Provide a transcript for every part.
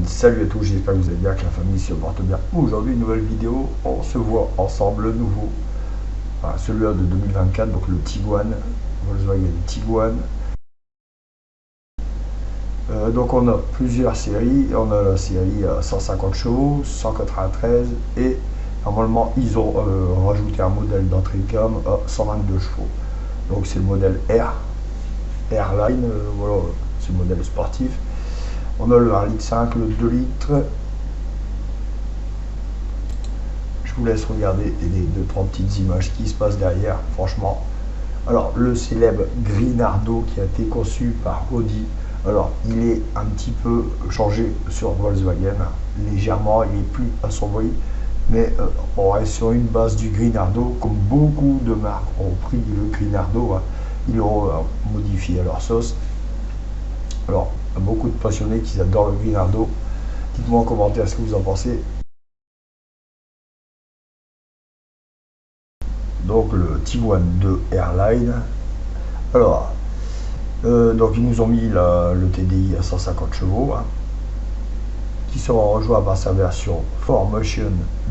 Salut à tous, j'espère que vous allez bien, que la famille se porte bien. Aujourd'hui, une nouvelle vidéo, on se voit ensemble, le nouveau, celui-là de 2024, donc le Tiguan, Volkswagen Tiguan. Donc on a plusieurs séries, on a la série 150 chevaux, 193 et normalement ils ont rajouté un modèle d'entrée de gamme à 122 chevaux. Donc c'est le modèle Airline, voilà, c'est le modèle sportif. On a le 1,5 litre, le 2 litres. Je vous laisse regarder les 2-3 petites images qui se passent derrière, franchement. Alors, le célèbre Grinardo qui a été conçu par Audi. Alors, il est un petit peu changé sur Volkswagen, légèrement, il est plus à son bruit, mais on reste sur une base du Grinardo, comme beaucoup de marques ont pris le Grinardo, ils l'ont modifié à leur sauce. Alors, beaucoup de passionnés qui adorent le Grinardo. Dites-moi en commentaire ce que vous en pensez. Donc le Tiguan 2 Airline. Alors, donc ils nous ont mis le TDI à 150 chevaux, qui sera rejoint par sa version 4Motion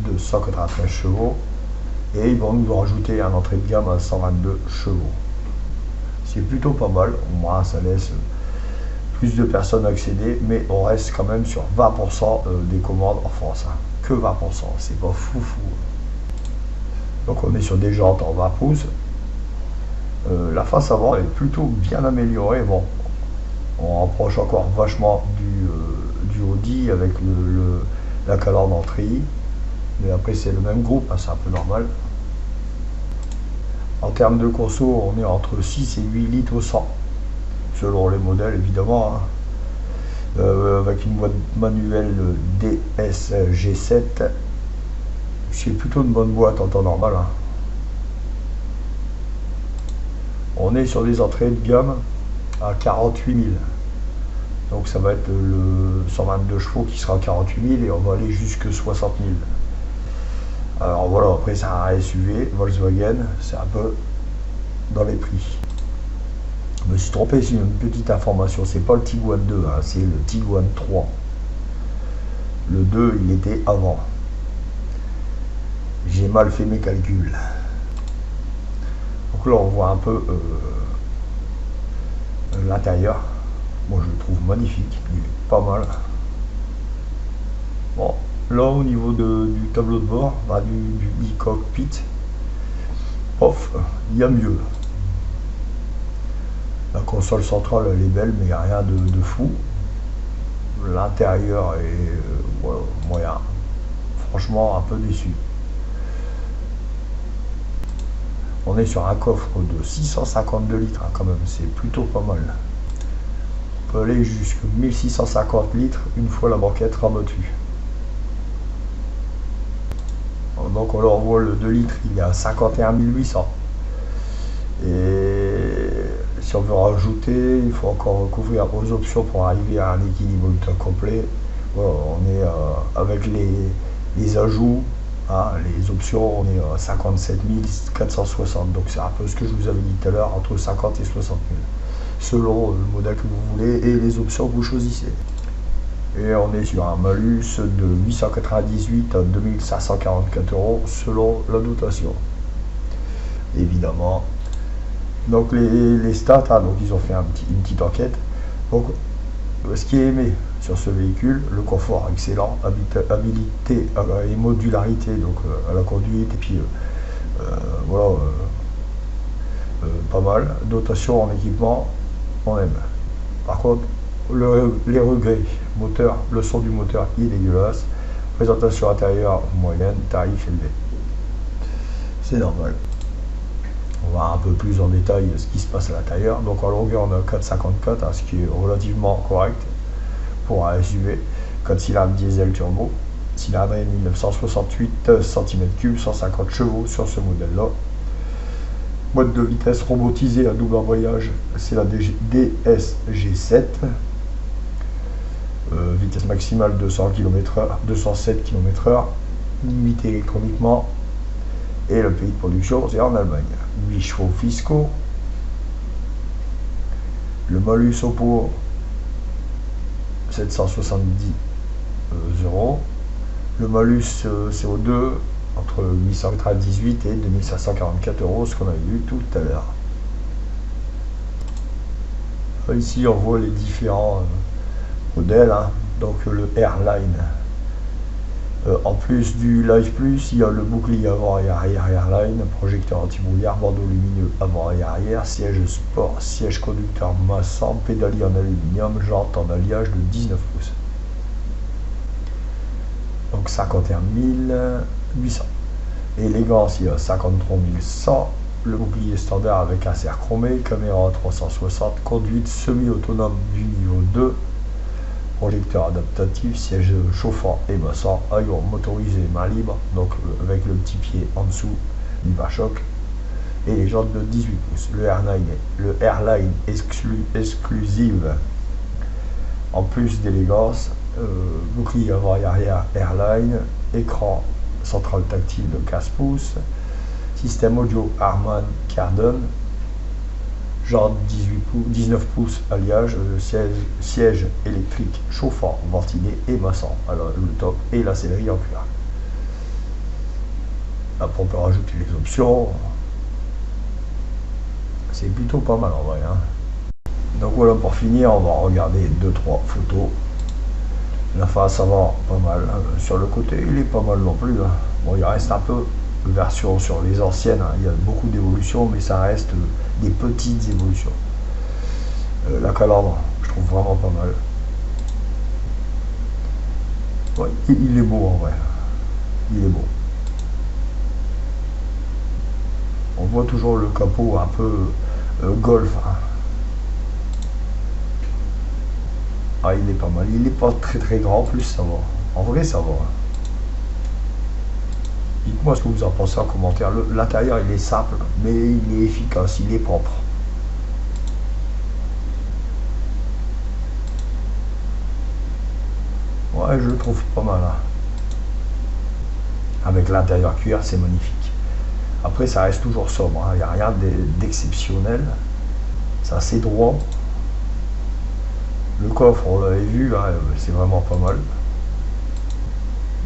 de 193 chevaux, et ils vont nous rajouter un entrée de gamme à 122 chevaux. C'est plutôt pas mal, au moins ça laisse plus de personnes accéder, mais on reste quand même sur 20% des commandes en France, que 20%, c'est pas foufou. Donc on est sur des jantes en 20 pouces. La face avant est plutôt bien améliorée. Bon, on rapproche encore vachement du Audi avec la calandre en treillis. Mais après c'est le même groupe, c'est un peu normal. En termes de conso, on est entre 6 et 8 litres au 100. Selon les modèles évidemment. Avec une boîte manuelle DSG7. C'est plutôt une bonne boîte en temps normal. On est sur des entrées de gamme à 48 000. Donc ça va être le 122 chevaux qui sera à 48 000 et on va aller jusque 60 000. Alors voilà, après c'est un SUV Volkswagen, c'est un peu dans les prix. Je me suis trompé sur une petite information, c'est pas le Tiguan 2, c'est le Tiguan 3. Le 2 il était avant. J'ai mal fait mes calculs. Donc là on voit un peu l'intérieur. Moi je le trouve magnifique, il est pas mal. Bon, là au niveau du tableau de bord, du e-cockpit, il y a mieux. La console centrale elle est belle, mais il n'y a rien de fou. L'intérieur est moyen. Franchement un peu déçu. On est sur un coffre de 652 litres quand même, c'est plutôt pas mal. On peut aller jusqu'à 1650 litres une fois la banquette rabattue. Donc on leur voit le 2 litres, il est à 51 800. Et si on veut rajouter, il faut encore recouvrir aux options pour arriver à un équilibre ultra complet. Voilà, on est avec les ajouts. Les options, on est à 57 460, donc c'est un peu ce que je vous avais dit tout à l'heure, entre 50 et 60 000, selon le modèle que vous voulez et les options que vous choisissez. Et on est sur un malus de 898 à 2544 euros selon la dotation. Évidemment. Donc les stats, donc ils ont fait une petite enquête. Donc ce qui est aimé sur ce véhicule, le confort excellent, habilité et modularité donc à la conduite, et puis voilà, pas mal. Dotation en équipement, on aime. Par contre, les regrets, moteur, le son du moteur il est dégueulasse, présentation intérieure moyenne, tarif élevé. C'est normal. On va un peu plus en détail ce qui se passe à l'intérieur. Donc en longueur on a 4,54, ce qui est relativement correct pour un SUV. 4 cylindres diesel turbo, cylindrée 1968 cm3, 150 chevaux sur ce modèle là. Boîte de vitesse robotisée à double embrayage, c'est la DSG7. Vitesse maximale 200 km/h, 207 km/h, limité électroniquement. Et le pays de production, c'est en Allemagne. 8 chevaux fiscaux. Le malus au pot, 770 euros. Le malus CO2 entre 898 et 2544 euros, ce qu'on a vu tout à l'heure. Ici on voit les différents modèles, hein. Donc le Airline. En plus du Live Plus, il y a le bouclier avant et arrière Airline, projecteur anti-brouillard, bandeau lumineux avant et arrière, siège sport, siège conducteur massant, pédalier en aluminium, jante en alliage de 19 pouces. Donc 51 800. Élégance, il y a 53 100. Le bouclier standard avec insert chromé, caméra 360, conduite semi-autonome du niveau 2, projecteur adaptatif, siège chauffant et massant, avion motorisé main libre, donc avec le petit pied en dessous du pare-choc, et les jantes de 18 pouces. Le Airline exclusive, en plus d'élégance, bouclier avant et arrière Airline, écran central tactile de 15 pouces, système audio Harman Kardon, jantes 19 pouces alliage, siège électrique chauffant, ventilé et massant. Alors le top et la sellerie en cuir. Après on peut rajouter les options. C'est plutôt pas mal en vrai, hein. Donc voilà, pour finir, on va regarder 2-3 photos. La face avant, pas mal. Sur le côté, il est pas mal non plus, hein. Bon, il reste un peu de version sur les anciennes, hein. Il y a beaucoup d'évolutions, mais ça reste des petites évolutions. La calandre, je trouve vraiment pas mal. Ouais, il est beau en vrai. Il est beau. On voit toujours le capot un peu golf, hein. Ah, il est pas mal. Il n'est pas très grand, plus ça va. En vrai, ça va, hein. Dites-moi ce que vous en pensez en commentaire. L'intérieur, il est simple, mais il est efficace, il est propre. Ouais, je le trouve pas mal, hein. Avec l'intérieur cuir, c'est magnifique. Après, ça reste toujours sobre, hein. Il n'y a rien d'exceptionnel. C'est assez droit. Le coffre, on l'avait vu, hein, c'est vraiment pas mal.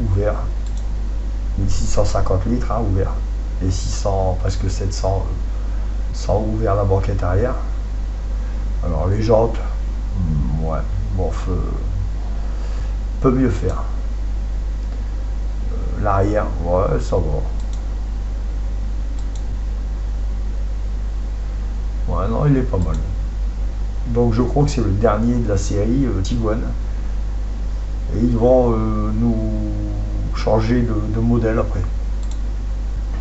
Ouvert. 1650 litres, hein, ouvert. Et 600, presque 700 sans ouvert la banquette arrière. Alors les jantes, ouais, bon, peut mieux faire. L'arrière, ouais, ça va. Ouais, non, il est pas mal. Donc je crois que c'est le dernier de la série Tiguan. Et ils vont nous changer de modèle après.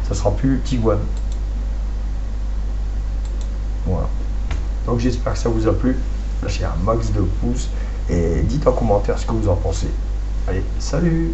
Ça sera plus Tiguan. Voilà. Donc j'espère que ça vous a plu. Lâchez un max de pouces et dites en commentaire ce que vous en pensez. Allez, salut!